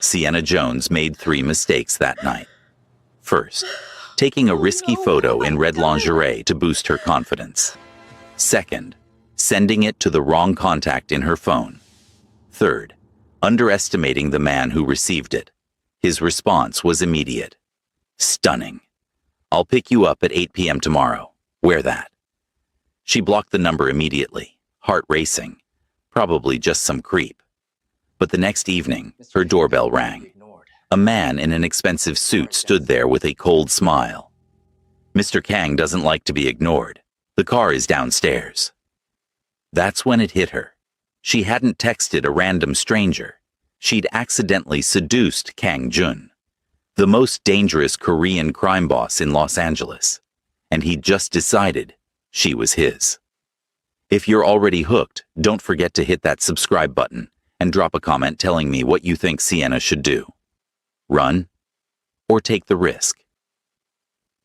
Sienna Jones made 3 mistakes that night. First, taking a risky photo in red lingerie to boost her confidence. Second, sending it to the wrong contact in her phone. Third, underestimating the man who received it. His response was immediate. Stunning. I'll pick you up at 8 p.m. tomorrow. Wear that. She blocked the number immediately, heart racing. Probably just some creep. But the next evening, her doorbell rang. A man in an expensive suit stood there with a cold smile. Mr. Kang doesn't like to be ignored. The car is downstairs. That's when it hit her. She hadn't texted a random stranger. She'd accidentally seduced Kang Jun, the most dangerous Korean crime boss in Los Angeles. And he'd just decided she was his. If you're already hooked, don't forget to hit that subscribe button and drop a comment telling me what you think Sienna should do. Run or take the risk.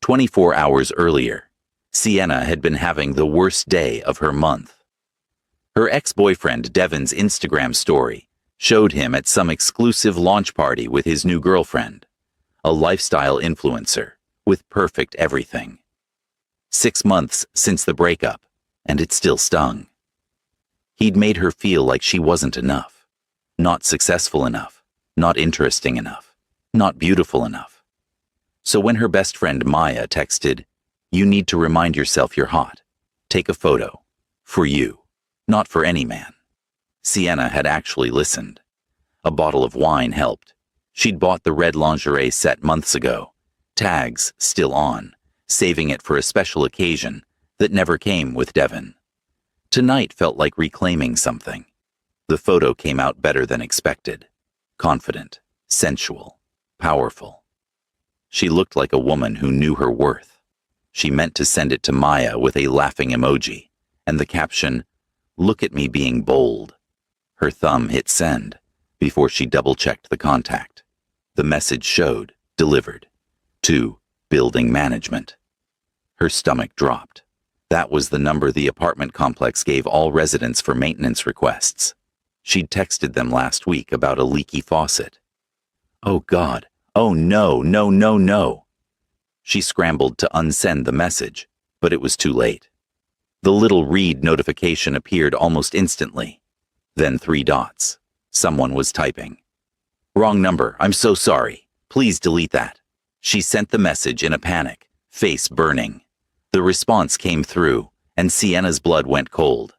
24 hours earlier, Sienna had been having the worst day of her month. Her ex-boyfriend Devin's Instagram story showed him at some exclusive launch party with his new girlfriend, a lifestyle influencer with perfect everything. 6 months since the breakup, and it still stung. He'd made her feel like she wasn't enough, not successful enough, not interesting enough, not beautiful enough. So when her best friend Maya texted, "You need to remind yourself you're hot. Take a photo. For you, not for any man," Sienna had actually listened. A bottle of wine helped. She'd bought the red lingerie set months ago, tags still on, saving it for a special occasion that never came with Devin. Tonight felt like reclaiming something. The photo came out better than expected. Confident, sensual, powerful. She looked like a woman who knew her worth. She meant to send it to Maya with a laughing emoji, and the caption, "Look at me being bold." Her thumb hit send before she double-checked the contact. The message showed, delivered, to building management. Her stomach dropped. That was the number the apartment complex gave all residents for maintenance requests. She'd texted them last week about a leaky faucet. Oh God, oh no, no, no, no. She scrambled to unsend the message, but it was too late. The little read notification appeared almost instantly. Then 3 dots. Someone was typing. "Wrong number, I'm so sorry. Please delete that." She sent the message in a panic, face burning. The response came through, and Sienna's blood went cold.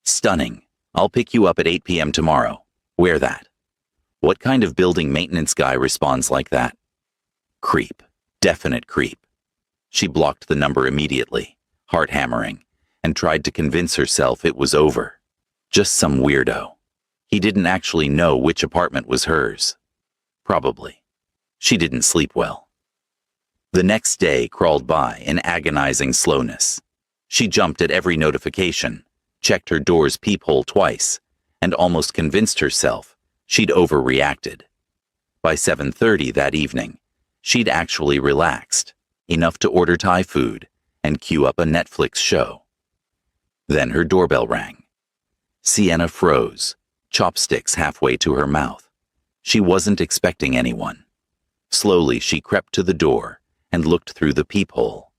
Stunning. I'll pick you up at 8 p.m. tomorrow. Wear that. What kind of building maintenance guy responds like that? Creep. Definite creep. She blocked the number immediately, heart hammering, and tried to convince herself it was over. Just some weirdo. He didn't actually know which apartment was hers. Probably. She didn't sleep well. The next day crawled by in agonizing slowness. She jumped at every notification, checked her door's peephole twice, and almost convinced herself she'd overreacted. By 7:30 that evening, she'd actually relaxed, enough to order Thai food and queue up a Netflix show. Then her doorbell rang. Sienna froze, chopsticks halfway to her mouth. She wasn't expecting anyone. Slowly she crept to the door and looked through the peephole.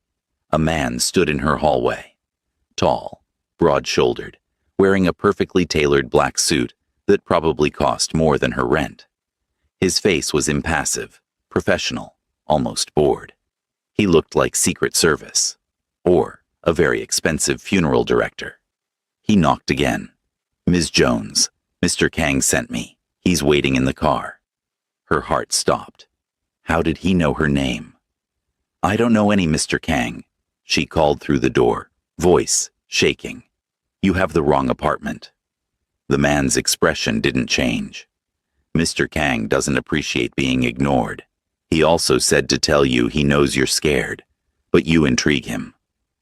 A man stood in her hallway. Tall, broad-shouldered, wearing a perfectly tailored black suit that probably cost more than her rent. His face was impassive, professional, almost bored. He looked like Secret Service, or a very expensive funeral director. He knocked again. "Ms. Jones, Mr. Kang sent me. He's waiting in the car." Her heart stopped. How did he know her name? "I don't know any Mr. Kang," she called through the door, voice shaking. "You have the wrong apartment." The man's expression didn't change. "Mr. Kang doesn't appreciate being ignored. He also said to tell you he knows you're scared, but you intrigue him.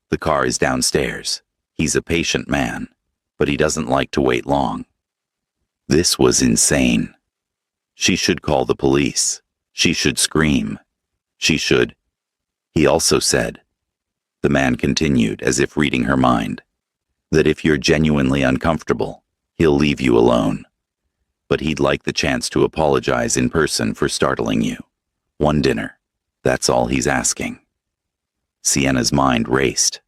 The car is downstairs. He's a patient man, but he doesn't like to wait long." This was insane. She should call the police. She should scream. She should. He also said, the man continued as if reading her mind, that if you're genuinely uncomfortable, he'll leave you alone. but he'd like the chance to apologize in person for startling you. One dinner. That's all he's asking. Sienna's mind raced.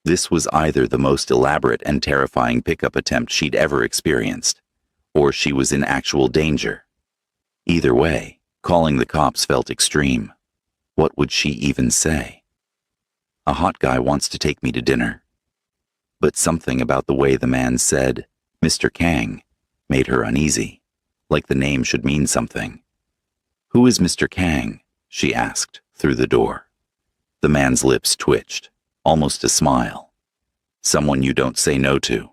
This was either the most elaborate and terrifying pickup attempt she'd ever experienced, or she was in actual danger. Either way, calling the cops felt extreme. What would she even say? A hot guy wants to take me to dinner. But something about the way the man said, Mr. Kang, made her uneasy, like the name should mean something. Who is Mr. Kang? She asked, through the door. The man's lips twitched, almost a smile. Someone you don't say no to.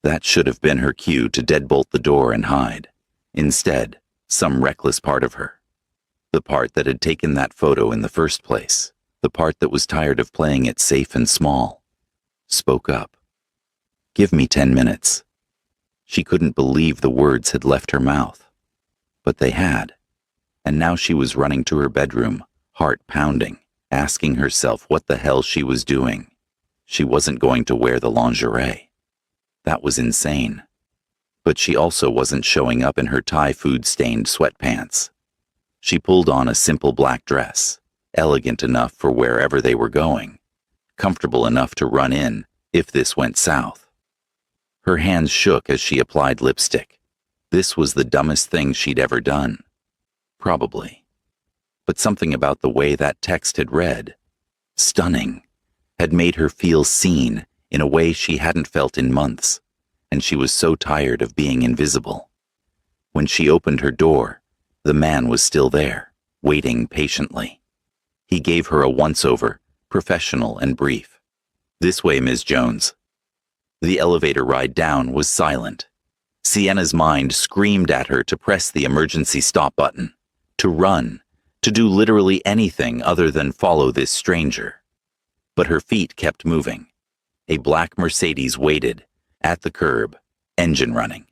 That should have been her cue to deadbolt the door and hide. Instead, some reckless part of her. The part that had taken that photo in the first place. The part that was tired of playing it safe and small. Spoke up. Give me 10 minutes. She couldn't believe the words had left her mouth. But they had. And now she was running to her bedroom, heart pounding, asking herself what the hell she was doing. She wasn't going to wear the lingerie. That was insane. But she also wasn't showing up in her Thai food-stained sweatpants. She pulled on a simple black dress, elegant enough for wherever they were going, comfortable enough to run in if this went south. Her hands shook as she applied lipstick. This was the dumbest thing she'd ever done. Probably. But something about the way that text had read, stunning, had made her feel seen in a way she hadn't felt in months, and she was so tired of being invisible. When she opened her door, the man was still there, waiting patiently. He gave her a once-over, professional and brief. This way, Ms. Jones. The elevator ride down was silent. Sienna's mind screamed at her to press the emergency stop button, to run, to do literally anything other than follow this stranger. But her feet kept moving. A black Mercedes waited, at the curb, engine running.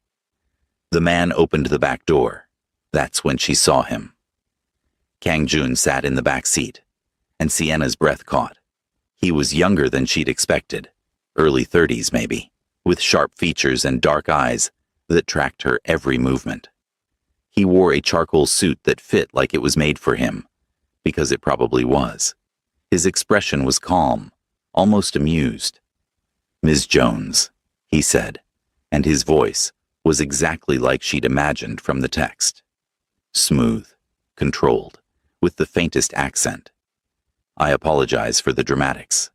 The man opened the back door. That's when she saw him. Kang Jun sat in the back seat, and Sienna's breath caught. He was younger than she'd expected, early 30s maybe, with sharp features and dark eyes that tracked her every movement. He wore a charcoal suit that fit like it was made for him, because it probably was. His expression was calm, almost amused. Ms. Jones, he said, and his voice was exactly like she'd imagined from the text. Smooth, controlled, with the faintest accent. I apologize for the dramatics.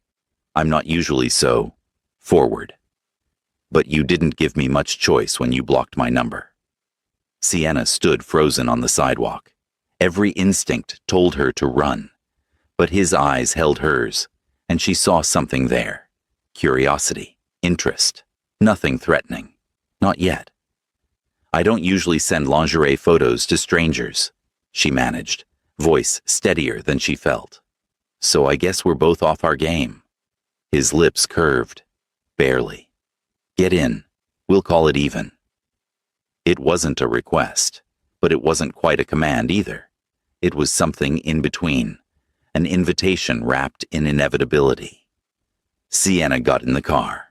I'm not usually so forward. But you didn't give me much choice when you blocked my number. Sienna stood frozen on the sidewalk. Every instinct told her to run. But his eyes held hers, and she saw something there. Curiosity, interest, nothing threatening. Not yet. I don't usually send lingerie photos to strangers, she managed, voice steadier than she felt. So I guess we're both off our game. His lips curved. Barely. Get in. We'll call it even. It wasn't a request, but it wasn't quite a command either. It was something in between, an invitation wrapped in inevitability. Sienna got in the car.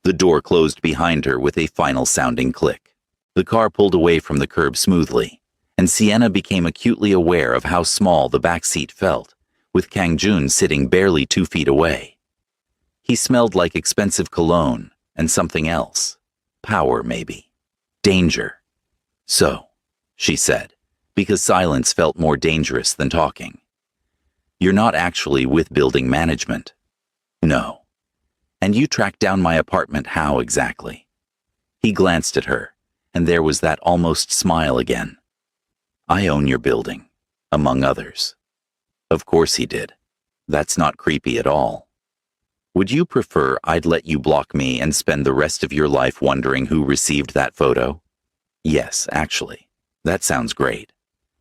The door closed behind her with a final sounding click. The car pulled away from the curb smoothly, and Sienna became acutely aware of how small the back seat felt, with Kang Jun sitting barely 2 feet away. He smelled like expensive cologne and something else. Power, maybe. Danger. So, she said, because silence felt more dangerous than talking. You're not actually with building management. No. And you tracked down my apartment how exactly? He glanced at her, and there was that almost smile again. I own your building, among others. Of course he did. That's not creepy at all. Would you prefer I'd let you block me and spend the rest of your life wondering who received that photo? Yes, actually. That sounds great.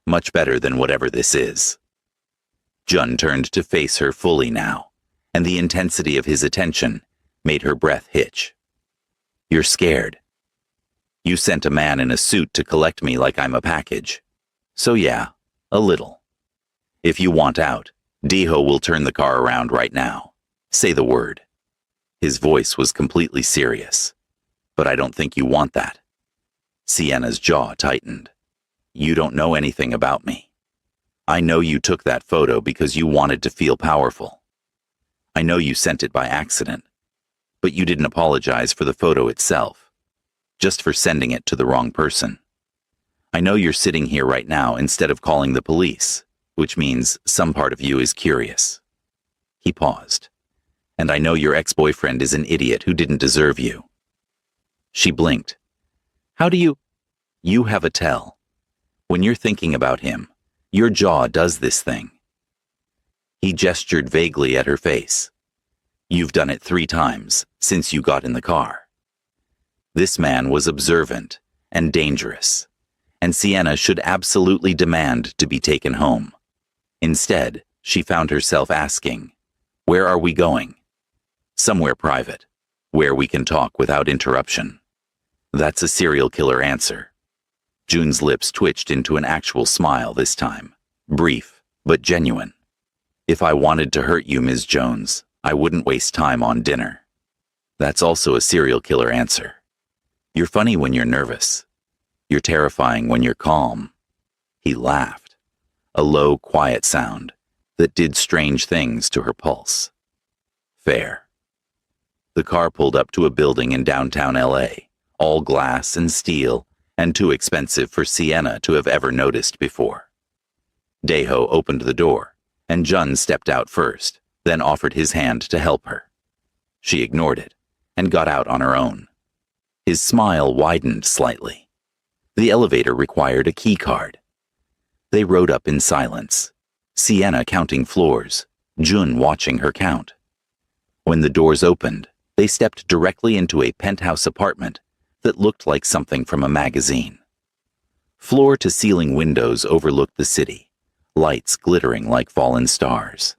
Much better than whatever this is. Jun turned to face her fully now, and the intensity of his attention made her breath hitch. You're scared. You sent a man in a suit to collect me like I'm a package. So yeah, a little. If you want out, Diho will turn the car around right now. Say the word. His voice was completely serious. But I don't think you want that. Sienna's jaw tightened. You don't know anything about me. I know you took that photo because you wanted to feel powerful. I know you sent it by accident, but you didn't apologize for the photo itself, just for sending it to the wrong person. I know you're sitting here right now instead of calling the police, which means some part of you is curious. He paused. And I know your ex-boyfriend is an idiot who didn't deserve you. She blinked. How do you? You have a tell. When you're thinking about him, your jaw does this thing. He gestured vaguely at her face. You've done it 3 times since you got in the car. This man was observant and dangerous, and Sienna should absolutely demand to be taken home. Instead, she found herself asking, where are we going? Somewhere private, where we can talk without interruption. That's a serial killer answer. June's lips twitched into an actual smile this time, brief but genuine. If I wanted to hurt you, Ms. Jones, I wouldn't waste time on dinner. That's also a serial killer answer. You're funny when you're nervous. You're terrifying when you're calm. He laughed, a low, quiet sound that did strange things to her pulse. Fair. The car pulled up to a building in downtown LA, all glass and steel, and too expensive for Sienna to have ever noticed before. Deho opened the door, and Jun stepped out first, then offered his hand to help her. She ignored it, and got out on her own. His smile widened slightly. The elevator required a key card. They rode up in silence, Sienna counting floors, Jun watching her count. When the doors opened, they stepped directly into a penthouse apartment that looked like something from a magazine. Floor-to-ceiling windows overlooked the city, lights glittering like fallen stars.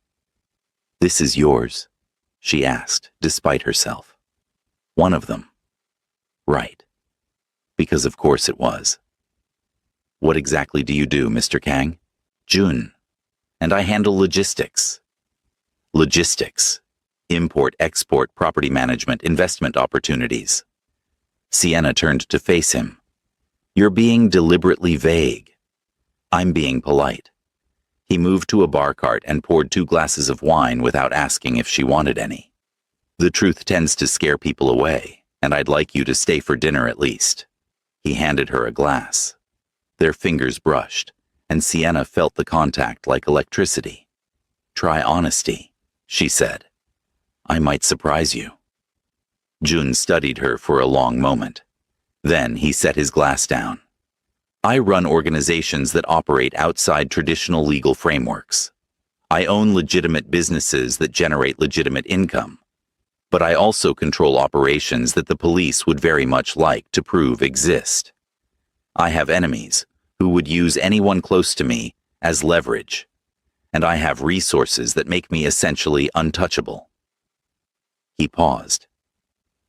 This is yours, she asked, despite herself. One of them. Right. Because of course it was. What exactly do you do, Mr. Kang? Jun. And I handle logistics. Logistics. Import-export property management investment opportunities. Sienna turned to face him. You're being deliberately vague. I'm being polite. He moved to a bar cart and poured 2 glasses of wine without asking if she wanted any. The truth tends to scare people away, and I'd like you to stay for dinner at least. He handed her a glass. Their fingers brushed, and Sienna felt the contact like electricity. Try honesty, she said. I might surprise you. Jun studied her for a long moment. Then he set his glass down. I run organizations that operate outside traditional legal frameworks. I own legitimate businesses that generate legitimate income. But I also control operations that the police would very much like to prove exist. I have enemies who would use anyone close to me as leverage, and I have resources that make me essentially untouchable. He paused.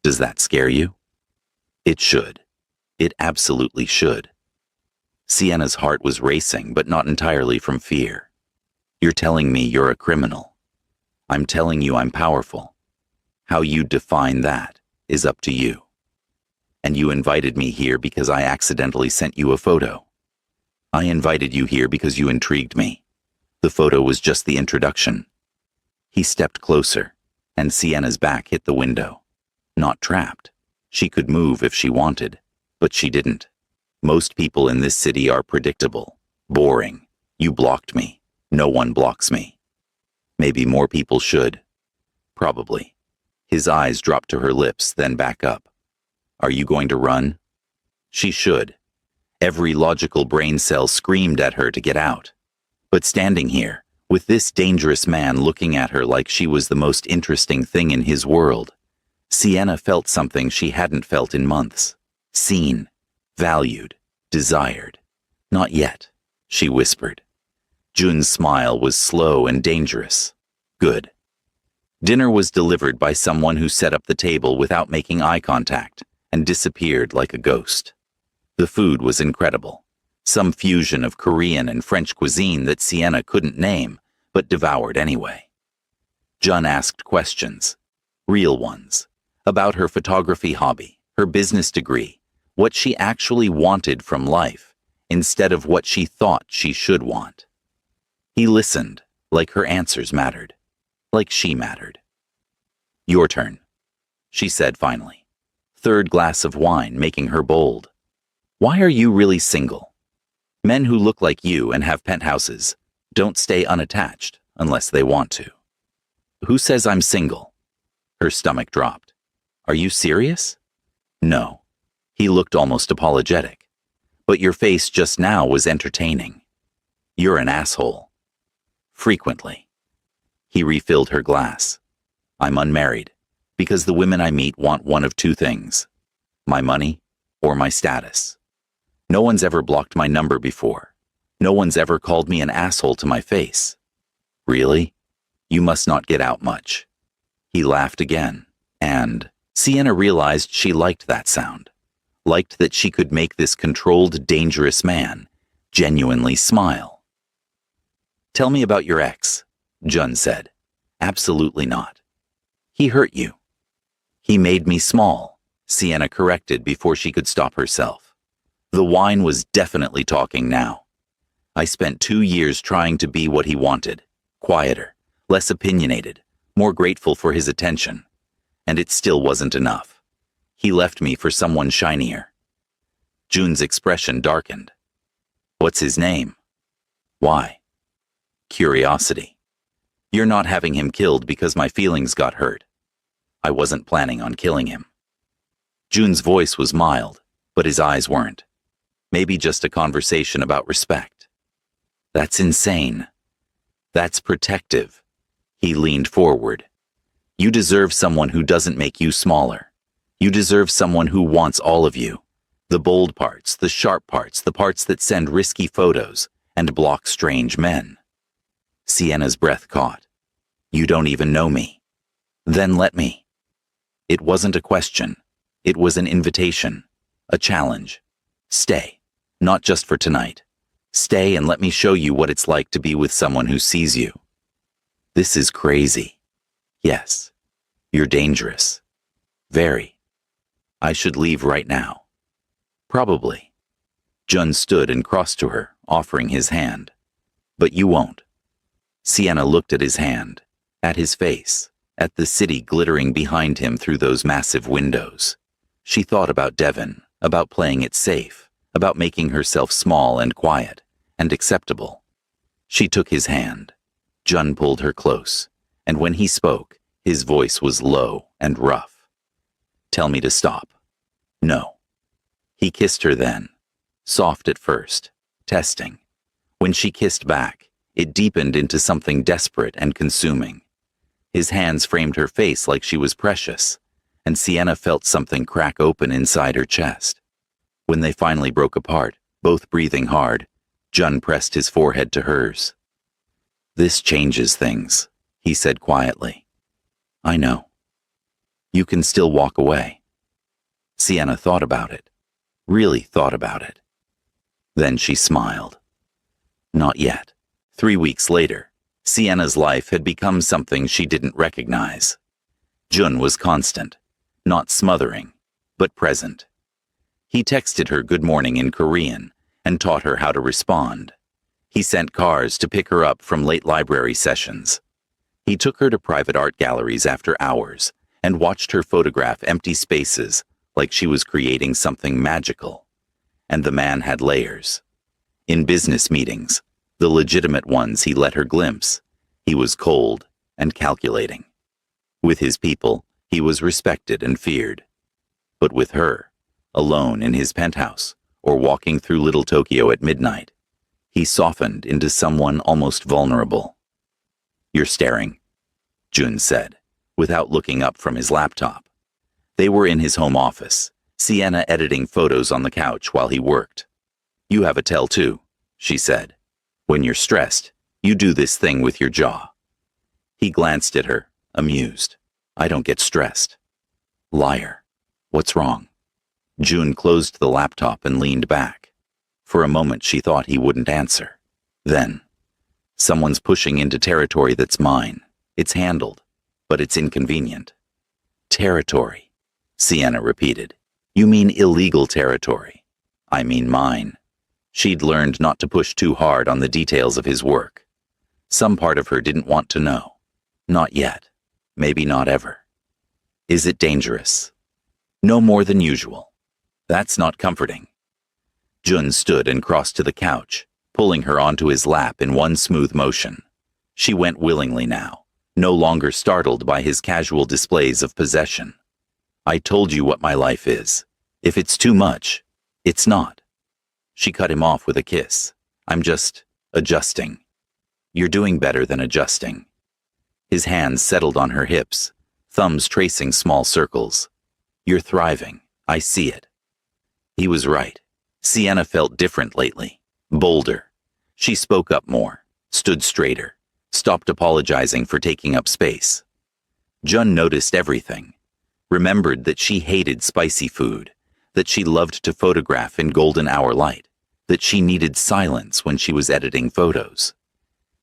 Does that scare you? It should. It absolutely should. Sienna's heart was racing, but not entirely from fear. You're telling me you're a criminal. I'm telling you I'm powerful. How you define that is up to you. And you invited me here because I accidentally sent you a photo. I invited you here because you intrigued me. The photo was just the introduction. He stepped closer, and Sienna's back hit the window. Not trapped. She could move if she wanted, but she didn't. Most people in this city are predictable, boring. You blocked me. No one blocks me. Maybe more people should. Probably. His eyes dropped to her lips, then back up. Are you going to run? She should. Every logical brain cell screamed at her to get out. But standing here, with this dangerous man looking at her like she was the most interesting thing in his world, Sienna felt something she hadn't felt in months. Seen, valued, desired. Not yet, she whispered. Jun's smile was slow and dangerous. Good. Dinner was delivered by someone who set up the table without making eye contact and disappeared like a ghost. The food was incredible. Some fusion of Korean and French cuisine that Sienna couldn't name, but devoured anyway. Jun asked questions, real ones, about her photography hobby, her business degree, what she actually wanted from life, instead of what she thought she should want. He listened, like her answers mattered, like she mattered. "Your turn," she said finally, third glass of wine making her bold. "Why are you really single? Men who look like you and have penthouses don't stay unattached unless they want to." "Who says I'm single?" Her stomach dropped. "Are you serious?" "No." He looked almost apologetic. "But your face just now was entertaining. You're an asshole." "Frequently." He refilled her glass. "I'm unmarried, because the women I meet want one of two things: my money or my status. No one's ever blocked my number before. No one's ever called me an asshole to my face." "Really? You must not get out much." He laughed again, and Sienna realized she liked that sound, liked that she could make this controlled, dangerous man genuinely smile. "Tell me about your ex," Jun said. "Absolutely not." "He hurt you." "He made me small," Sienna corrected before she could stop herself. The wine was definitely talking now. "I spent 2 years trying to be what he wanted, quieter, less opinionated, more grateful for his attention. And it still wasn't enough. He left me for someone shinier." Jun's expression darkened. "What's his name?" "Why?" "Curiosity. You're not having him killed because my feelings got hurt. I wasn't planning on killing him." Jun's voice was mild, but his eyes weren't. Maybe just a conversation about respect. "That's insane. That's protective." He leaned forward. "You deserve someone who doesn't make you smaller. You deserve someone who wants all of you. The bold parts, the sharp parts, the parts that send risky photos and block strange men." Sienna's breath caught. "You don't even know me. Then let me." It wasn't a question. It was an invitation, a challenge. "Stay, not just for tonight. Stay and let me show you what it's like to be with someone who sees you." "This is crazy." "Yes. You're dangerous. Very. I should leave right now." "Probably." Jun stood and crossed to her, offering his hand. "But you won't." Sienna looked at his hand, at his face, at the city glittering behind him through those massive windows. She thought about Devon, about playing it safe, about making herself small and quiet, and acceptable. She took his hand. Jun pulled her close, and when he spoke, his voice was low and rough. "Tell me to stop." "No." He kissed her then, soft at first, testing. When she kissed back, it deepened into something desperate and consuming. His hands framed her face like she was precious, and Sienna felt something crack open inside her chest. When they finally broke apart, both breathing hard, Jun pressed his forehead to hers. "This changes things," he said quietly. "I know. You can still walk away." Sienna thought about it, really thought about it. Then she smiled. Not yet. 3 weeks later, Sienna's life had become something she didn't recognize. Jun was constant, not smothering, but present. He texted her good morning in Korean and taught her how to respond. He sent cars to pick her up from late library sessions. He took her to private art galleries after hours and watched her photograph empty spaces like she was creating something magical. And the man had layers. In business meetings, the legitimate ones he let her glimpse, he was cold and calculating. With his people, he was respected and feared. But with her, alone in his penthouse or walking through Little Tokyo at midnight, he softened into someone almost vulnerable. "You're staring," Jun said, without looking up from his laptop. They were in his home office, Sienna editing photos on the couch while he worked. "You have a tell too," she said. "When you're stressed, you do this thing with your jaw." He glanced at her, amused. "I don't get stressed." "Liar. What's wrong?" Jun closed the laptop and leaned back. For a moment she thought he wouldn't answer. Then, "Someone's pushing into territory that's mine. It's handled, but it's inconvenient." "Territory," Sienna repeated. You mean illegal territory. I mean mine. She'd learned not to push too hard on the details of his work. Some part of her didn't want to know. Not yet. Maybe not ever. Is it dangerous? No more than usual. That's not comforting. Jun stood and crossed to the couch, pulling her onto his lap in one smooth motion. She went willingly now, no longer startled by his casual displays of possession. I told you what my life is. If it's too much, it's not. She cut him off with a kiss. I'm just adjusting. You're doing better than adjusting. His hands settled on her hips, thumbs tracing small circles. You're thriving. I see it. He was right. Sienna felt different lately, bolder. She spoke up more, stood straighter, stopped apologizing for taking up space. Jun noticed everything, remembered that she hated spicy food, that she loved to photograph in golden hour light, that she needed silence when she was editing photos.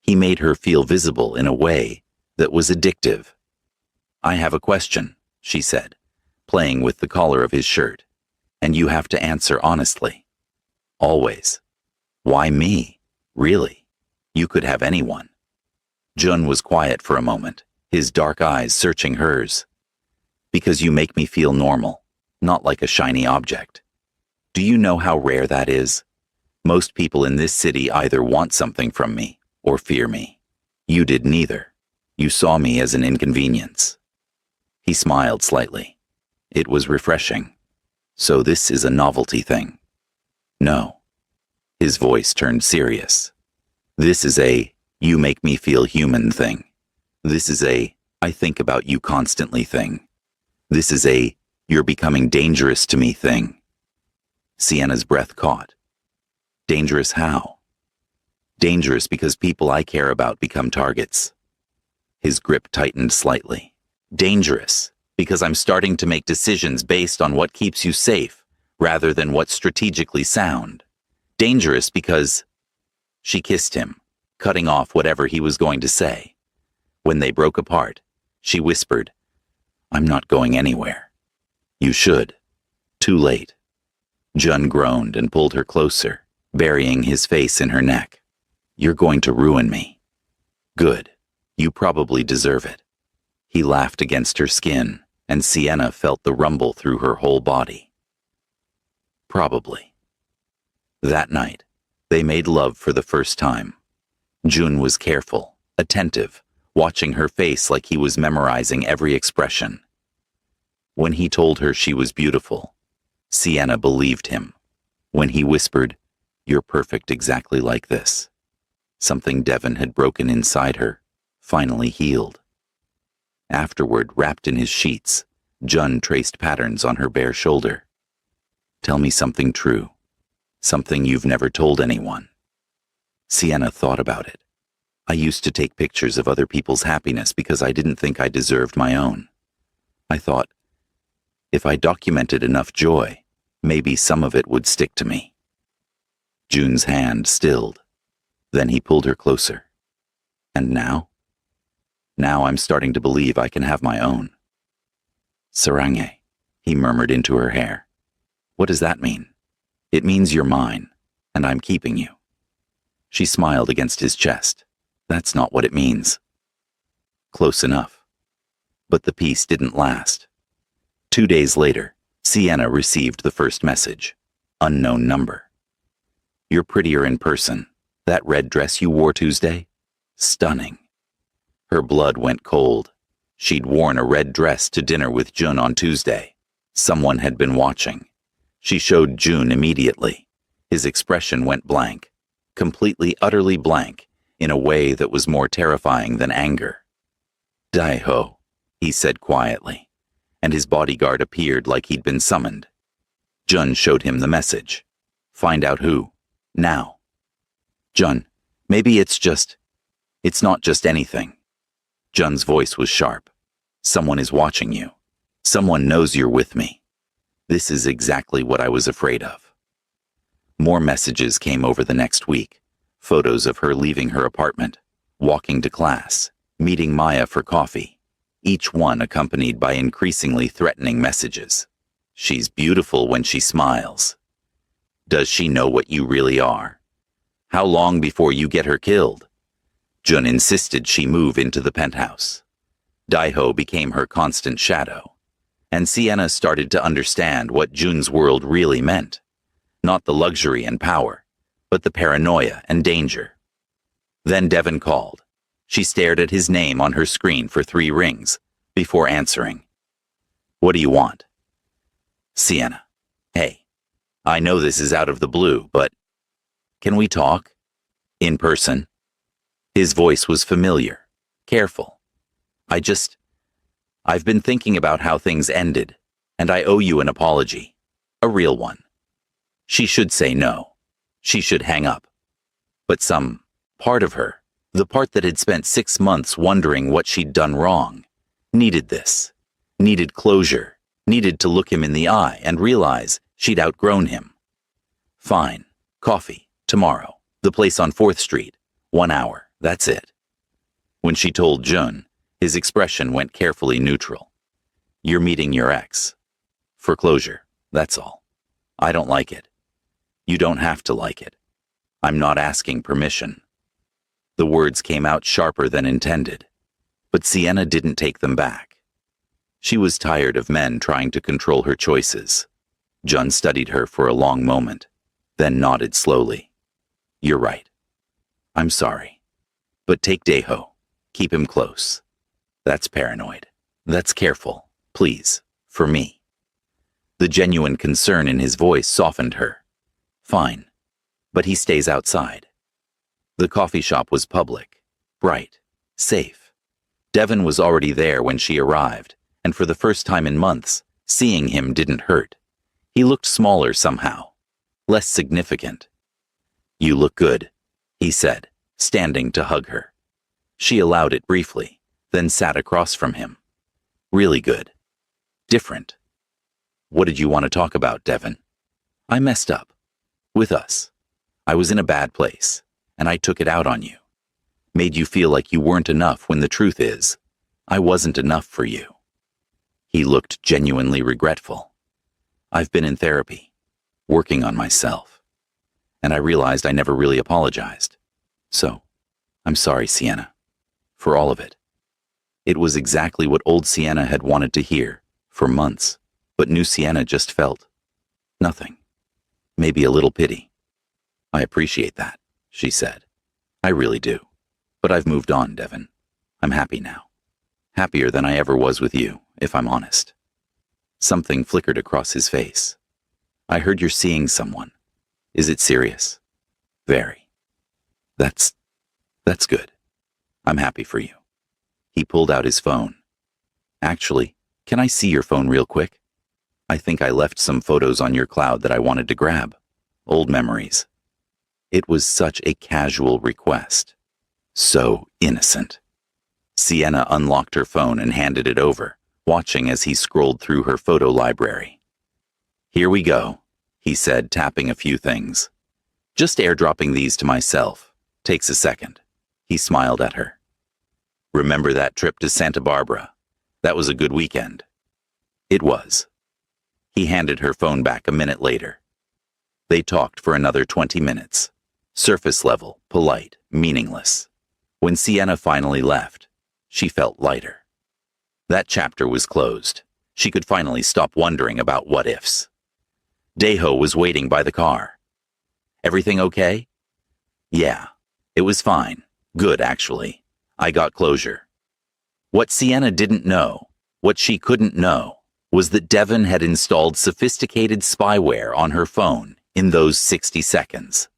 He made her feel visible in a way that was addictive. I have a question, she said, playing with the collar of his shirt, and you have to answer honestly. Always. Why me? Really? You could have anyone. Jun was quiet for a moment, his dark eyes searching hers. Because you make me feel normal, not like a shiny object. Do you know how rare that is? Most people in this city either want something from me or fear me. You did neither. You saw me as an inconvenience. He smiled slightly. It was refreshing. So this is a novelty thing. No. His voice turned serious. This is a, you make me feel human thing. This is a, I think about you constantly thing. This is a, you're becoming dangerous to me thing. Sienna's breath caught. Dangerous how? Dangerous because people I care about become targets. His grip tightened slightly. Dangerous because I'm starting to make decisions based on what keeps you safe rather than what's strategically sound. Dangerous because... She kissed him, cutting off whatever he was going to say. When they broke apart, she whispered, I'm not going anywhere. You should. Too late. Jun groaned and pulled her closer, burying his face in her neck. You're going to ruin me. Good. You probably deserve it. He laughed against her skin, and Sienna felt the rumble through her whole body. Probably. That night, they made love for the first time. Jun was careful, attentive, watching her face like he was memorizing every expression. When he told her she was beautiful, Sienna believed him. When he whispered, You're perfect exactly like this, something Devon had broken inside her, finally healed. Afterward, wrapped in his sheets, Jun traced patterns on her bare shoulder. Tell me something true, something you've never told anyone. Sienna thought about it. I used to take pictures of other people's happiness because I didn't think I deserved my own. I thought, if I documented enough joy, maybe some of it would stick to me. Jun's hand stilled. Then he pulled her closer. And now? Now I'm starting to believe I can have my own. Sarange, he murmured into her hair. What does that mean? It means you're mine, and I'm keeping you. She smiled against his chest. That's not what it means. Close enough. But the peace didn't last. 2 days later, Sienna received the first message. Unknown number. You're prettier in person. That red dress you wore Tuesday? Stunning. Her blood went cold. She'd worn a red dress to dinner with Jun on Tuesday. Someone had been watching. She showed Jun immediately. His expression went blank. Completely, utterly blank, in a way that was more terrifying than anger. Daiho, he said quietly, and his bodyguard appeared like he'd been summoned. Jun showed him the message. Find out who. Now. Jun, maybe it's not just anything. Jun's voice was sharp. Someone is watching you. Someone knows you're with me. This is exactly what I was afraid of. More messages came over the next week. Photos of her leaving her apartment, walking to class, meeting Maya for coffee, each one accompanied by increasingly threatening messages. She's beautiful when she smiles. Does she know what you really are? How long before you get her killed? Jun insisted she move into the penthouse. Daiho became her constant shadow, and Sienna started to understand what Jun's world really meant. Not the luxury and power, but the paranoia and danger. Then Devon called. She stared at his name on her screen for 3 rings before answering. What do you want? Sienna. Hey, I know this is out of the blue, but can we talk? In person? His voice was familiar, careful. I've been thinking about how things ended, and I owe you an apology. A real one. She should say no. She should hang up. But some part of her, the part that had spent 6 months wondering what she'd done wrong, needed this. Needed closure. Needed to look him in the eye and realize she'd outgrown him. Fine. Coffee. Tomorrow. The place on 4th Street. 1 hour. That's it. When she told Jun, his expression went carefully neutral. You're meeting your ex. For closure. That's all. I don't like it. You don't have to like it. I'm not asking permission. The words came out sharper than intended, but Sienna didn't take them back. She was tired of men trying to control her choices. Jun studied her for a long moment, then nodded slowly. You're right. I'm sorry. But take Daiho. Keep him close. That's paranoid. That's careful. Please. For me. The genuine concern in his voice softened her. Fine. But he stays outside. The coffee shop was public, bright, safe. Devon was already there when she arrived, and for the first time in months, seeing him didn't hurt. He looked smaller somehow, less significant. You look good, he said, standing to hug her. She allowed it briefly, then sat across from him. Really good. Different. What did you want to talk about, Devon? I messed up. With us. I was in a bad place, and I took it out on you. Made you feel like you weren't enough when the truth is, I wasn't enough for you. He looked genuinely regretful. I've been in therapy, working on myself, and I realized I never really apologized. So, I'm sorry, Sienna, for all of it. It was exactly what old Sienna had wanted to hear for months, but new Sienna just felt nothing. Maybe a little pity. I appreciate that, she said. I really do. But I've moved on, Devon. I'm happy now. Happier than I ever was with you, if I'm honest. Something flickered across his face. I heard you're seeing someone. Is it serious? Very. That's good. I'm happy for you. He pulled out his phone. Actually, can I see your phone real quick? I think I left some photos on your cloud that I wanted to grab. Old memories. It was such a casual request. So innocent. Sienna unlocked her phone and handed it over, watching as he scrolled through her photo library. Here we go, he said, tapping a few things. Just airdropping these to myself. Takes a second. He smiled at her. Remember that trip to Santa Barbara? That was a good weekend. It was. He handed her phone back a minute later. They talked for another 20 minutes. Surface level, polite, meaningless. When Sienna finally left, she felt lighter. That chapter was closed. She could finally stop wondering about what-ifs. Daiho was waiting by the car. Everything okay? Yeah, it was fine. Good, actually. I got closure. What Sienna didn't know, what she couldn't know, was that Devon had installed sophisticated spyware on her phone in those 60 seconds.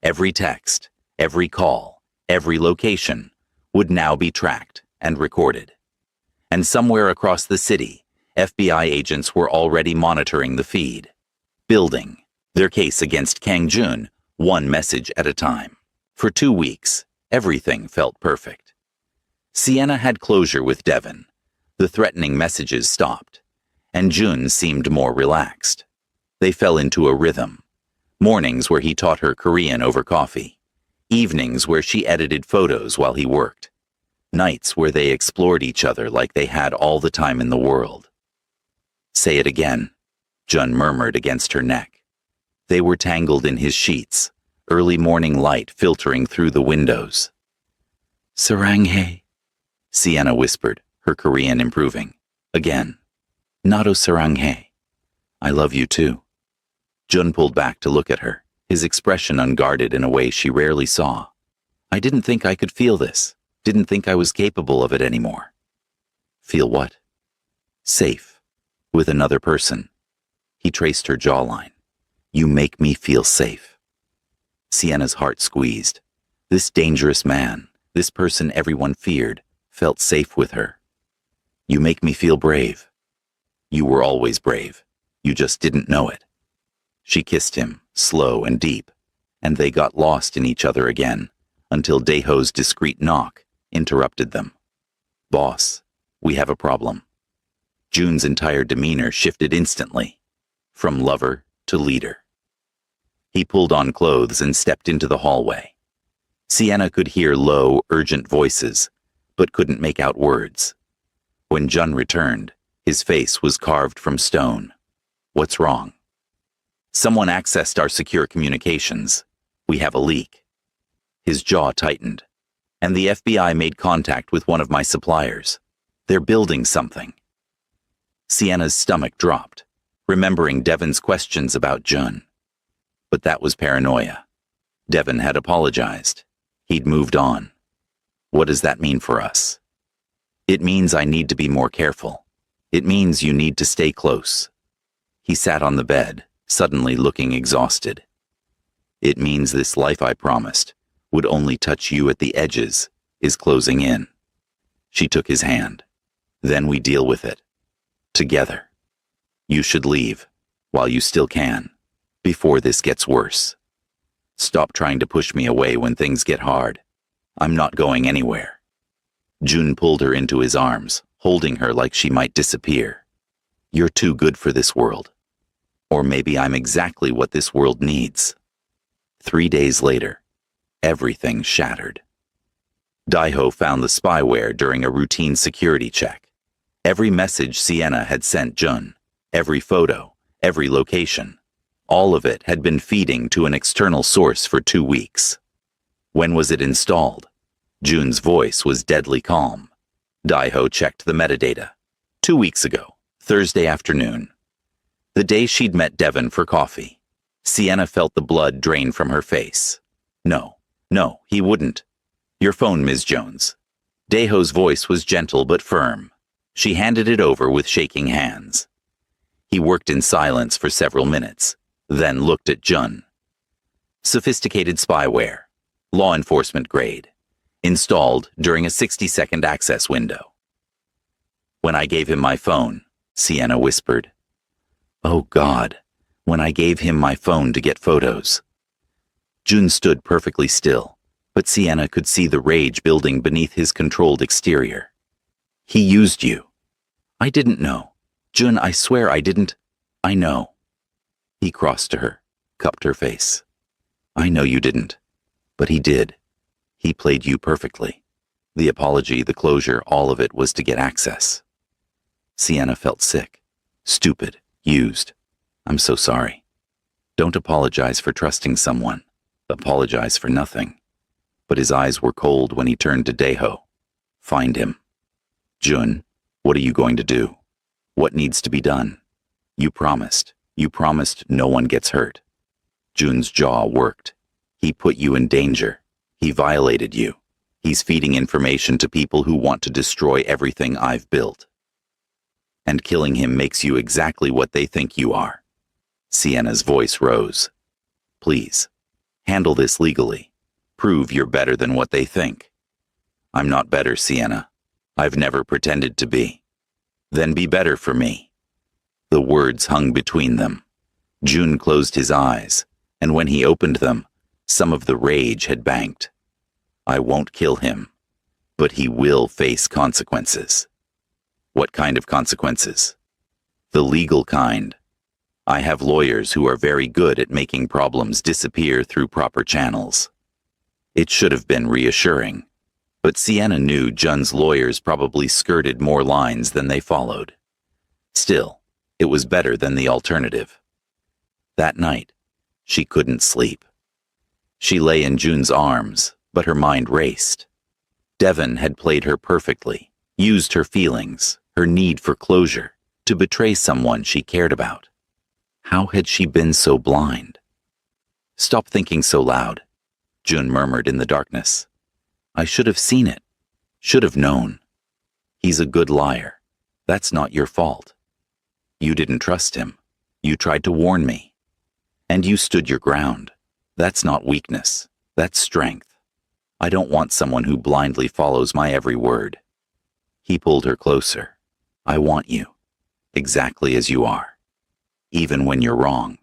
Every text, every call, every location would now be tracked and recorded. And somewhere across the city, FBI agents were already monitoring the feed, building their case against Kang Jun one message at a time. For 2 weeks, everything felt perfect. Sienna had closure with Devon. The threatening messages stopped, and Jun seemed more relaxed. They fell into a rhythm. Mornings where he taught her Korean over coffee. Evenings where she edited photos while he worked. Nights where they explored each other like they had all the time in the world. Say it again. Jun murmured against her neck. They were tangled in his sheets, early morning light filtering through the windows. Saranghae, Sienna whispered, her Korean improving. Again. Nato Saranghae. I love you too. Jun pulled back to look at her, his expression unguarded in a way she rarely saw. I didn't think I could feel this. Didn't think I was capable of it anymore. Feel what? Safe. With another person. He traced her jawline. You make me feel safe. Sienna's heart squeezed. This dangerous man, this person everyone feared, felt safe with her. You make me feel brave. You were always brave. You just didn't know it. She kissed him, slow and deep, and they got lost in each other again, until Daeho's discreet knock interrupted them. Boss, we have a problem. Jun's entire demeanor shifted instantly, from lover to leader. He pulled on clothes and stepped into the hallway. Sienna could hear low, urgent voices, but couldn't make out words. When Jun returned, his face was carved from stone. What's wrong? Someone accessed our secure communications. We have a leak. His jaw tightened, and the FBI made contact with one of my suppliers. They're building something. Sienna's stomach dropped, remembering Devon's questions about Jun. But that was paranoia. Devon had apologized. He'd moved on. What does that mean for us? It means I need to be more careful. It means you need to stay close. He sat on the bed, suddenly looking exhausted. It means this life I promised would only touch you at the edges is closing in. She took his hand. Then we deal with it. Together. You should leave, while you still can, before this gets worse. Stop trying to push me away when things get hard. I'm not going anywhere. Jun pulled her into his arms, holding her like she might disappear. You're too good for this world. Or maybe I'm exactly what this world needs. 3 days later, everything shattered. Daeho found the spyware during a routine security check. Every message Sienna had sent Jun, every photo, every location, all of it had been feeding to an external source for 2 weeks. When was it installed? Jun's voice was deadly calm. Daeho checked the metadata. 2 weeks ago, Thursday afternoon. The day she'd met Devon for coffee. Sienna felt the blood drain from her face. No, he wouldn't. Your phone, Ms. Jones. Daeho's voice was gentle but firm. She handed it over with shaking hands. He worked in silence for several minutes, then looked at Jun. Sophisticated spyware, law enforcement grade, installed during a 60-second access window. When I gave him my phone, Sienna whispered. Oh God, when I gave him my phone to get photos. Jun stood perfectly still, but Sienna could see the rage building beneath his controlled exterior. He used you. I didn't know. Jun, I swear I didn't. I know. He crossed to her, cupped her face. I know you didn't, but he did. He played you perfectly. The apology, the closure, all of it was to get access. Sienna felt sick, stupid, used. I'm so sorry. Don't apologize for trusting someone. Apologize for nothing. But his eyes were cold when he turned to Daeho. Find him. Jun, what are you going to do? What needs to be done? You promised no one gets hurt. Jun's jaw worked. He put you in danger. He violated you. He's feeding information to people who want to destroy everything I've built. And killing him makes you exactly what they think you are. Sienna's voice rose. Please, handle this legally. Prove you're better than what they think. I'm not better, Sienna. I've never pretended to be. Then be better for me. The words hung between them. Jun closed his eyes, and when he opened them, some of the rage had banked. I won't kill him, but he will face consequences. What kind of consequences? The legal kind. I have lawyers who are very good at making problems disappear through proper channels. It should have been reassuring, but Sienna knew Jun's lawyers probably skirted more lines than they followed. Still, It was better than the alternative. That night, she couldn't sleep. She lay in June's arms, but her mind raced. Devon had played her perfectly, used her feelings, her need for closure, to betray someone she cared about. How had she been so blind? "Stop thinking so loud," June murmured in the darkness. "I should have seen it, should have known. He's a good liar. That's not your fault. You didn't trust him. You tried to warn me. And you stood your ground. That's not weakness. That's strength. I don't want someone who blindly follows my every word." He pulled her closer. "I want you, exactly as you are, even when you're wrong."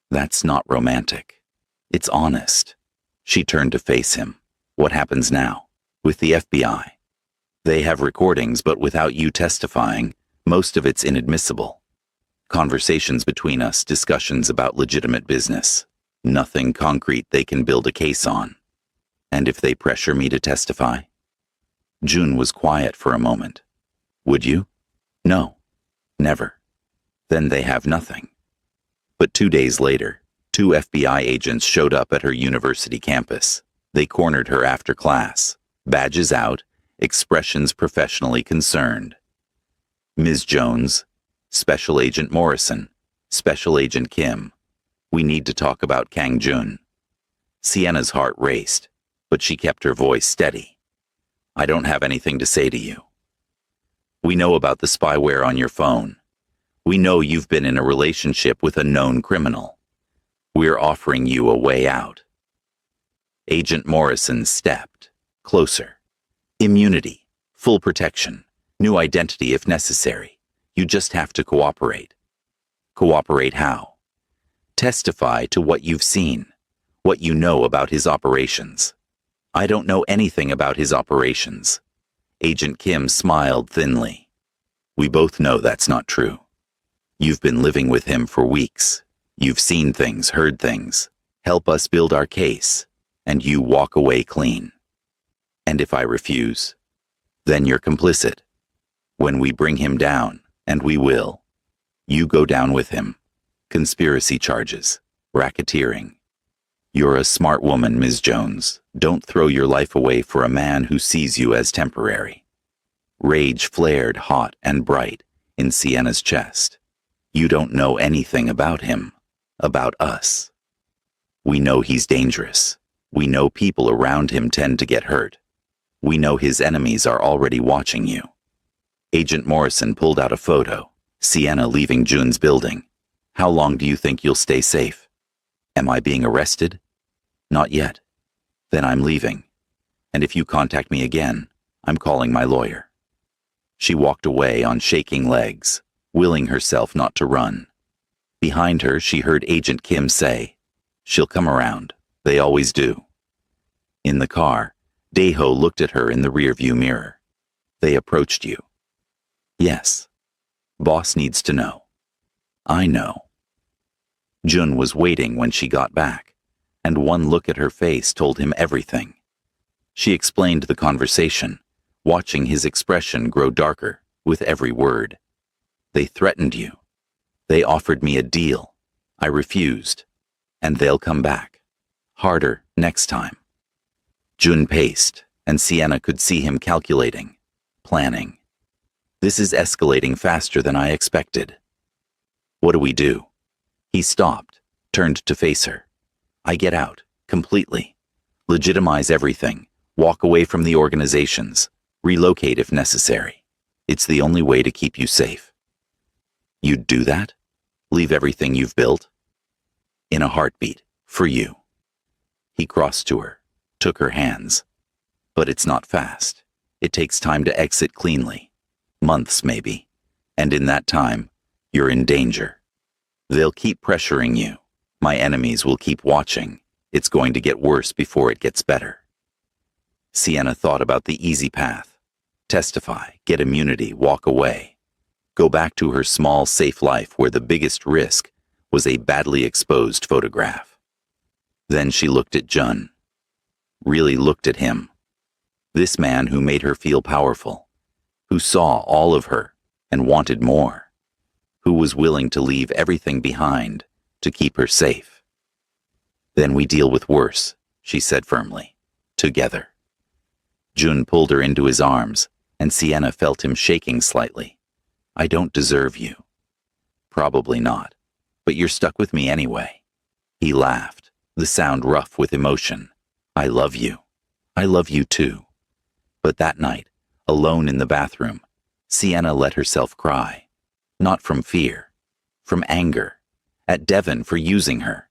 "That's not romantic. It's honest." She turned to face him. "What happens now? With the FBI? They have recordings, but without you testifying, most of it's inadmissible. Conversations between us, discussions about legitimate business. Nothing concrete they can build a case on. And if they pressure me to testify?" June was quiet for a moment. "Would you?" "No. Never." "Then they have nothing." But 2 days later, 2 FBI agents showed up at her university campus. They cornered her after class, badges out, expressions professionally concerned. "Ms. Jones, Special Agent Morrison, Special Agent Kim, we need to talk about Kang Jun." Sienna's heart raced, but she kept her voice steady. "I don't have anything to say to you. We know about the spyware on your phone. We know you've been in a relationship with a known criminal. We're offering you a way out." Agent Morrison stepped closer. "Immunity, full protection, new identity if necessary. You just have to cooperate." "Cooperate how?" "Testify to what you've seen, what you know about his operations." "I don't know anything about his operations." Agent Kim smiled thinly. "We both know that's not true. You've been living with him for weeks. You've seen things, heard things. Help us build our case, and you walk away clean. And if I refuse, then you're complicit. When we bring him down, and we will, you go down with him. Conspiracy charges, racketeering. You're a smart woman, Ms. Jones. Don't throw your life away for a man who sees you as temporary." Rage flared hot and bright in Sienna's chest. "You don't know anything about him, about us. We know he's dangerous. We know people around him tend to get hurt. We know his enemies are already watching you." Agent Morrison pulled out a photo, Sienna leaving June's building. "How long do you think you'll stay safe? Am I being arrested?" "Not yet." "Then I'm leaving. And if you contact me again, I'm calling my lawyer." She walked away on shaking legs, willing herself not to run. Behind her, she heard Agent Kim say, "She'll come around. They always do." In the car, Daeho looked at her in the rearview mirror. "They approached you?" "Yes. Boss needs to know." "I know." Jun was waiting when she got back, and one look at her face told him everything. She explained the conversation, watching his expression grow darker with every word. "They threatened you. They offered me a deal. I refused. And they'll come back. Harder next time." Jun paced, and Sienna could see him calculating, planning. "This is escalating faster than I expected. What do we do?" He stopped, turned to face her. "I get out, completely. Legitimize everything. Walk away from the organizations. Relocate if necessary. It's the only way to keep you safe." "You'd do that? Leave everything you've built?" "In a heartbeat, for you." He crossed to her, took her hands. "But it's not fast. It takes time to exit cleanly. Months, maybe. And in that time, you're in danger. They'll keep pressuring you. My enemies will keep watching. It's going to get worse before it gets better." Sienna thought about the easy path. Testify, get immunity, walk away. Go back to her small, safe life where the biggest risk was a badly exposed photograph. Then she looked at Jun. Really looked at him. This man who made her feel powerful, who saw all of her and wanted more, who was willing to leave everything behind to keep her safe. Then we deal with worse, she said firmly. Together. Jun pulled her into his arms, and Sienna felt him shaking slightly. I don't deserve you. Probably not, but you're stuck with me anyway. He laughed, the sound rough with emotion. I love you. I love you too. But that night, alone in the bathroom, Sienna let herself cry. Not from fear, from anger, at Devon for using her,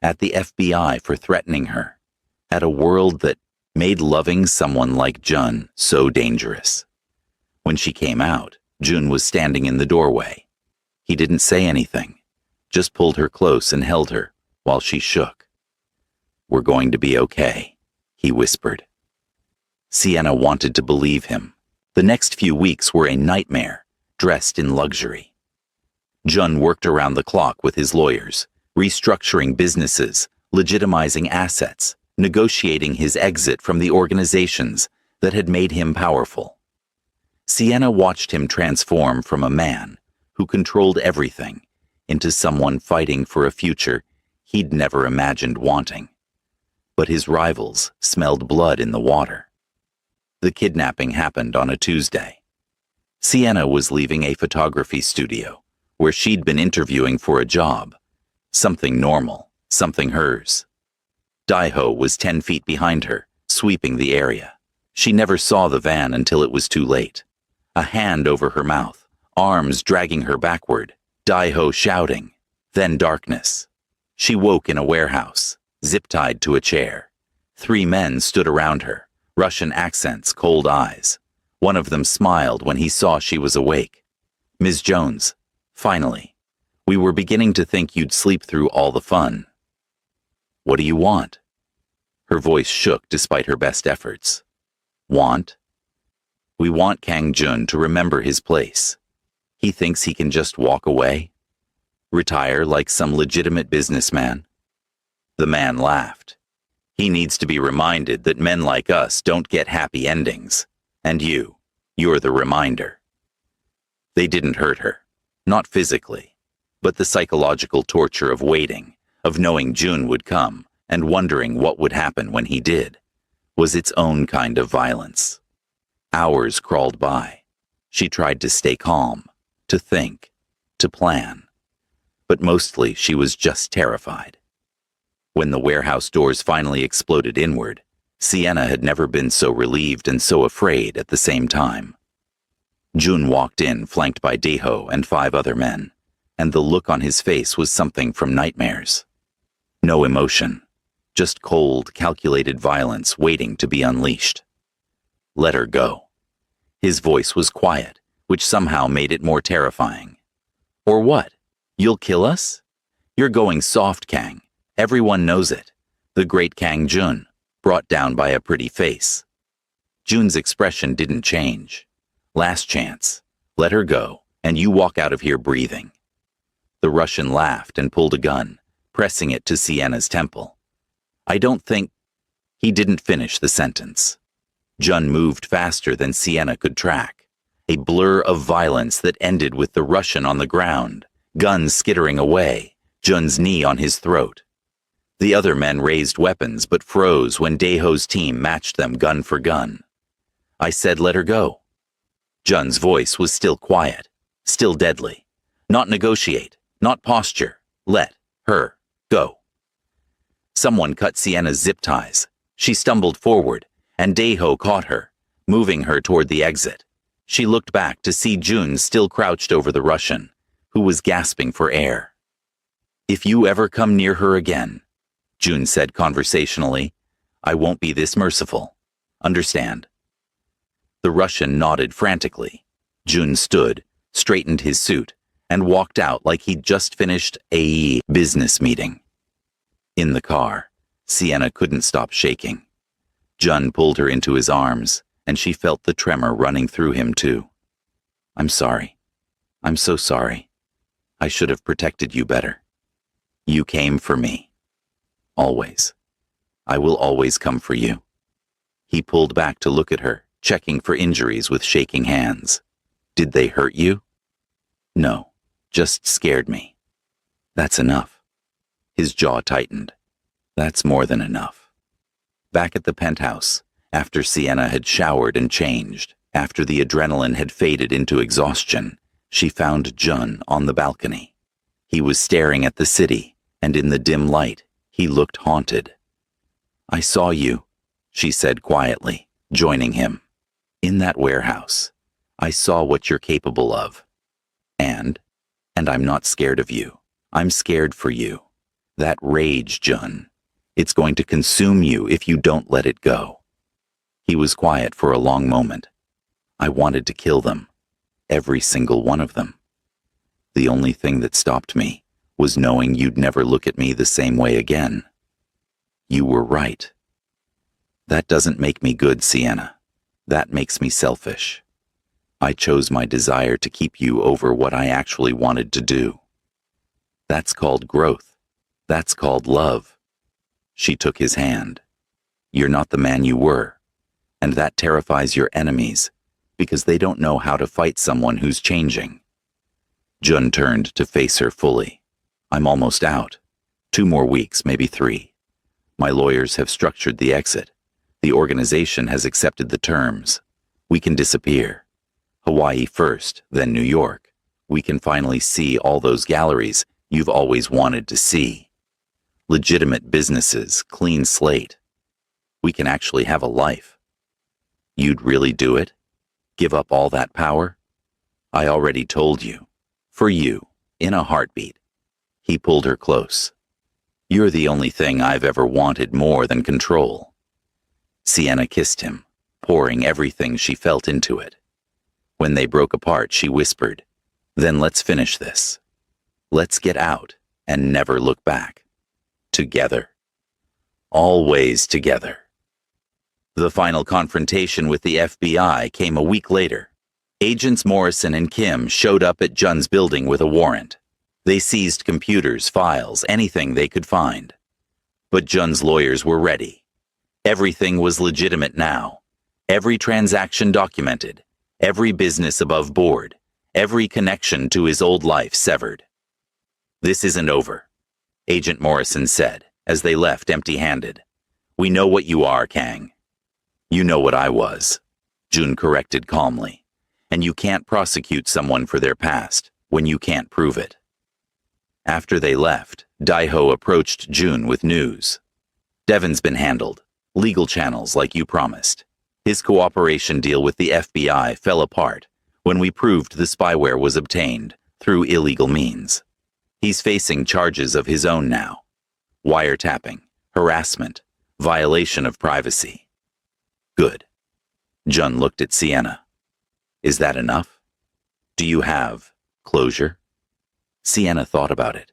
at the FBI for threatening her, at a world that made loving someone like Jun so dangerous. When she came out, Jun was standing in the doorway. He didn't say anything, just pulled her close and held her while she shook. We're going to be okay, he whispered. Sienna wanted to believe him. The next few weeks were a nightmare, dressed in luxury. Jun worked around the clock with his lawyers, restructuring businesses, legitimizing assets, negotiating his exit from the organizations that had made him powerful. Sienna watched him transform from a man who controlled everything into someone fighting for a future he'd never imagined wanting. But his rivals smelled blood in the water. The kidnapping happened on a Tuesday. Sienna was leaving a photography studio where she'd been interviewing for a job. Something normal, something hers. Daiho was 10 feet behind her, sweeping the area. She never saw the van until it was too late. A hand over her mouth, arms dragging her backward, Daiho shouting, then darkness. She woke in a warehouse, zip-tied to a chair. 3 men stood around her, Russian accents, cold eyes. One of them smiled when he saw she was awake. Ms. Jones, finally. We were beginning to think you'd sleep through all the fun. What do you want? Her voice shook despite her best efforts. Want? We want Kang Jun to remember his place. He thinks he can just walk away? Retire like some legitimate businessman? The man laughed. He needs to be reminded that men like us don't get happy endings. And you're the reminder. They didn't hurt her. Not physically, but the psychological torture of waiting, of knowing Jun would come and wondering what would happen when he did, was its own kind of violence. Hours crawled by. She tried to stay calm, to think, to plan. But mostly she was just terrified. When the warehouse doors finally exploded inward, Sienna had never been so relieved and so afraid at the same time. Jun walked in, flanked by Daiho and 5 other men, and the look on his face was something from nightmares. No emotion, just cold, calculated violence waiting to be unleashed. Let her go. His voice was quiet, which somehow made it more terrifying. Or what? You'll kill us? You're going soft, Kang. Everyone knows it. The great Kang Jun, brought down by a pretty face. Jun's expression didn't change. Last chance. Let her go, and you walk out of here breathing. The Russian laughed and pulled a gun, pressing it to Sienna's temple. I don't think... He didn't finish the sentence. Jun moved faster than Sienna could track. A blur of violence that ended with the Russian on the ground, guns skittering away, Jun's knee on his throat. The other men raised weapons but froze when Daiho's team matched them gun for gun. I said let her go. Jun's voice was still quiet, still deadly. Not negotiate, not posture. Let her go. Someone cut Sienna's zip ties. She stumbled forward, and Daiho caught her, moving her toward the exit. She looked back to see Jun still crouched over the Russian, who was gasping for air. If you ever come near her again, Jun said conversationally, I won't be this merciful. Understand? The Russian nodded frantically. Jun stood, straightened his suit, and walked out like he'd just finished a business meeting. In the car, Sienna couldn't stop shaking. Jun pulled her into his arms, and she felt the tremor running through him too. I'm sorry. I'm so sorry. I should have protected you better. You came for me. Always. I will always come for you. He pulled back to look at her, checking for injuries with shaking hands. Did they hurt you? No, just scared me. That's enough. His jaw tightened. That's more than enough. Back at the penthouse, after Sienna had showered and changed, after the adrenaline had faded into exhaustion, she found Jun on the balcony. He was staring at the city, and in the dim light, he looked haunted. "I saw you," she said quietly, joining him. "In that warehouse. I saw what you're capable of. And I'm not scared of you. I'm scared for you. That rage, Jun. It's going to consume you if you don't let it go." He was quiet for a long moment. "I wanted to kill them. Every single one of them. The only thing that stopped me was knowing you'd never look at me the same way again. You were right. That doesn't make me good, Sienna. That makes me selfish. I chose my desire to keep you over what I actually wanted to do. That's called growth. That's called love." She took his hand. "You're not the man you were, and that terrifies your enemies because they don't know how to fight someone who's changing." Jun turned to face her fully. "I'm almost out. 2 more weeks, maybe 3. My lawyers have structured the exit. The organization has accepted the terms. We can disappear. Hawaii first, then New York. We can finally see all those galleries you've always wanted to see. Legitimate businesses, clean slate. We can actually have a life. You'd really do it? Give up all that power? I already told you. For you, in a heartbeat." He pulled her close. "You're the only thing I've ever wanted more than control." Sienna kissed him, pouring everything she felt into it. When they broke apart, she whispered, "Then let's finish this. Let's get out and never look back. Together. Always together." The final confrontation with the FBI came a week later. Agents Morrison and Kim showed up at Jun's building with a warrant. They seized computers, files, anything they could find. But Jun's lawyers were ready. Everything was legitimate now. Every transaction documented. Every business above board. Every connection to his old life severed. "This isn't over," Agent Morrison said, as they left empty-handed. "We know what you are, Kang." "You know what I was," Jun corrected calmly. "And you can't prosecute someone for their past when you can't prove it." After they left, Daiho approached Jun with news. "Devin's been handled. Legal channels like you promised. His cooperation deal with the FBI fell apart when we proved the spyware was obtained through illegal means. He's facing charges of his own now. Wiretapping, harassment, violation of privacy." "Good." Jun looked at Sienna. "Is that enough? Do you have closure?" Sienna thought about it.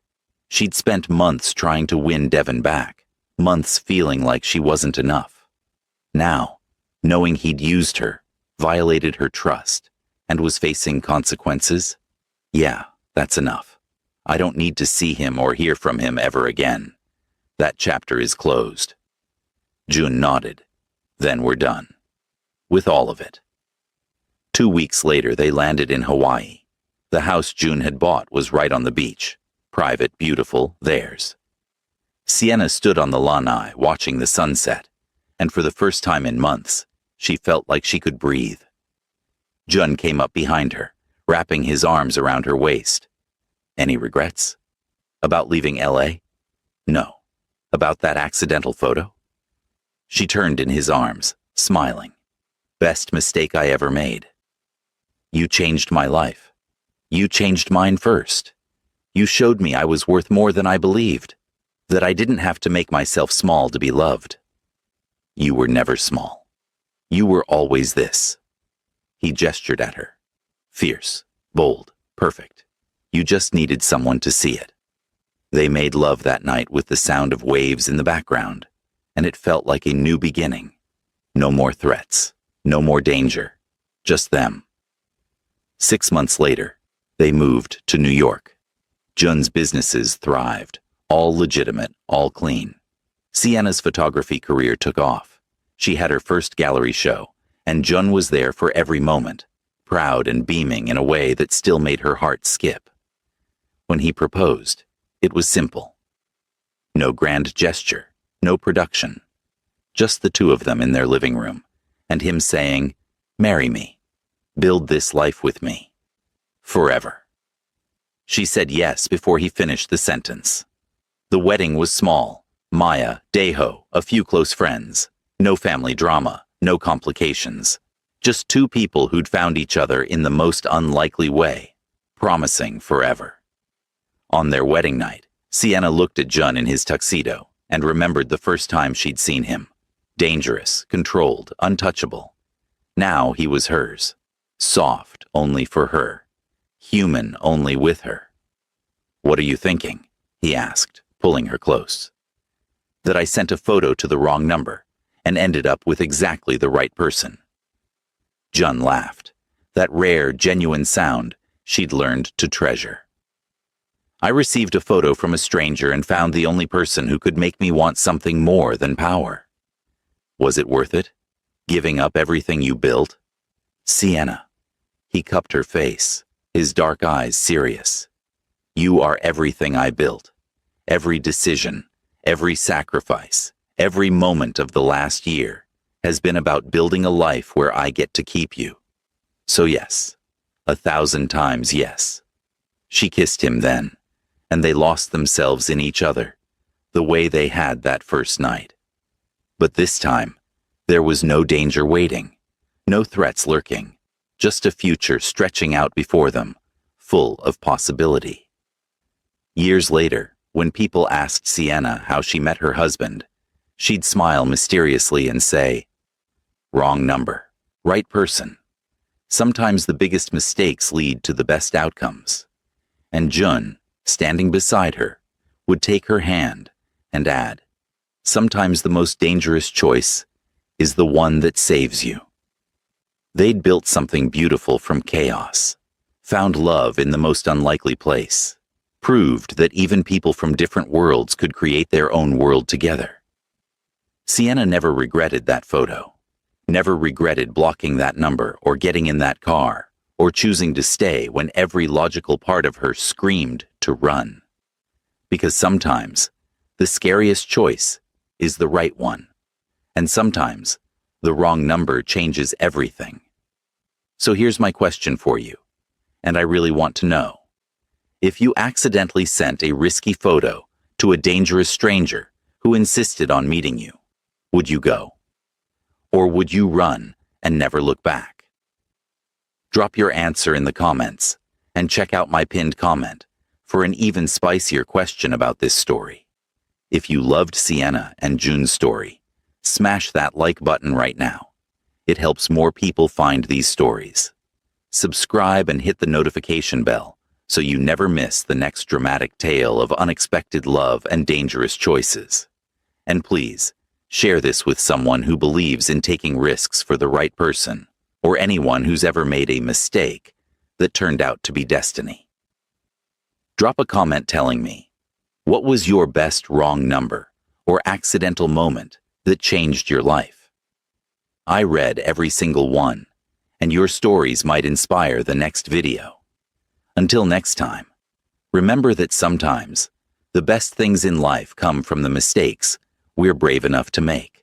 She'd spent months trying to win Devin back, months feeling like she wasn't enough. Now, knowing he'd used her, violated her trust, and was facing consequences, yeah, that's enough. I don't need to see him or hear from him ever again. That chapter is closed. Jun nodded. Then we're done. With all of it. 2 weeks later, they landed in Hawaii. The house Jun had bought was right on the beach. Private, beautiful, theirs. Sienna stood on the lanai watching the sunset, and for the first time in months, she felt like she could breathe. Jun came up behind her, wrapping his arms around her waist. "Any regrets? About leaving LA? No. About that accidental photo?" She turned in his arms, smiling. "Best mistake I ever made. You changed my life. You changed mine first. You showed me I was worth more than I believed, that I didn't have to make myself small to be loved. You were never small. You were always this." He gestured at her. "Fierce, bold, perfect. You just needed someone to see it." They made love that night with the sound of waves in the background, and it felt like a new beginning. No more threats, no more danger, just them. 6 months later, they moved to New York. Jun's businesses thrived, all legitimate, all clean. Sienna's photography career took off. She had her first gallery show, and Jun was there for every moment, proud and beaming in a way that still made her heart skip. When he proposed, it was simple. No grand gesture, no production. Just the two of them in their living room, and him saying, "Marry me. Build this life with me. Forever." She said yes before he finished the sentence. The wedding was small. Maya, Deho, a few close friends. No family drama, no complications. Just two people who'd found each other in the most unlikely way, promising forever. On their wedding night, Sienna looked at Jun in his tuxedo and remembered the first time she'd seen him. Dangerous, controlled, untouchable. Now he was hers. Soft only for her. Human only with her. "What are you thinking?" he asked, pulling her close. "That I sent a photo to the wrong number and ended up with exactly the right person." Jun laughed, that rare, genuine sound she'd learned to treasure. "I received a photo from a stranger and found the only person who could make me want something more than power. Was it worth it? Giving up everything you built?" "Sienna." He cupped her face, his dark eyes serious. "You are everything I built. Every decision, every sacrifice, every moment of the last year has been about building a life where I get to keep you. So yes, 1,000 times yes." She kissed him then, and they lost themselves in each other, the way they had that first night. But this time, there was no danger waiting, no threats lurking, just a future stretching out before them, full of possibility. Years later, when people asked Sienna how she met her husband, she'd smile mysteriously and say, "Wrong number, right person. Sometimes the biggest mistakes lead to the best outcomes." And Jun, standing beside her, would take her hand and add, "Sometimes the most dangerous choice is the one that saves you." They'd built something beautiful from chaos, found love in the most unlikely place, proved that even people from different worlds could create their own world together. Sienna never regretted that photo, never regretted blocking that number or getting in that car, or choosing to stay when every logical part of her screamed to run. Because sometimes, the scariest choice is the right one, and sometimes, the wrong number changes everything. So here's my question for you, and I really want to know. If you accidentally sent a risky photo to a dangerous stranger who insisted on meeting you, would you go? Or would you run and never look back? Drop your answer in the comments, and check out my pinned comment for an even spicier question about this story. If you loved Sienna and Jun's story, smash that like button right now. It helps more people find these stories. Subscribe and hit the notification bell so you never miss the next dramatic tale of unexpected love and dangerous choices. And please, share this with someone who believes in taking risks for the right person, or anyone who's ever made a mistake that turned out to be destiny. Drop a comment telling me, what was your best wrong number or accidental moment that changed your life? I read every single one, and your stories might inspire the next video. Until next time, remember that sometimes the best things in life come from the mistakes we're brave enough to make.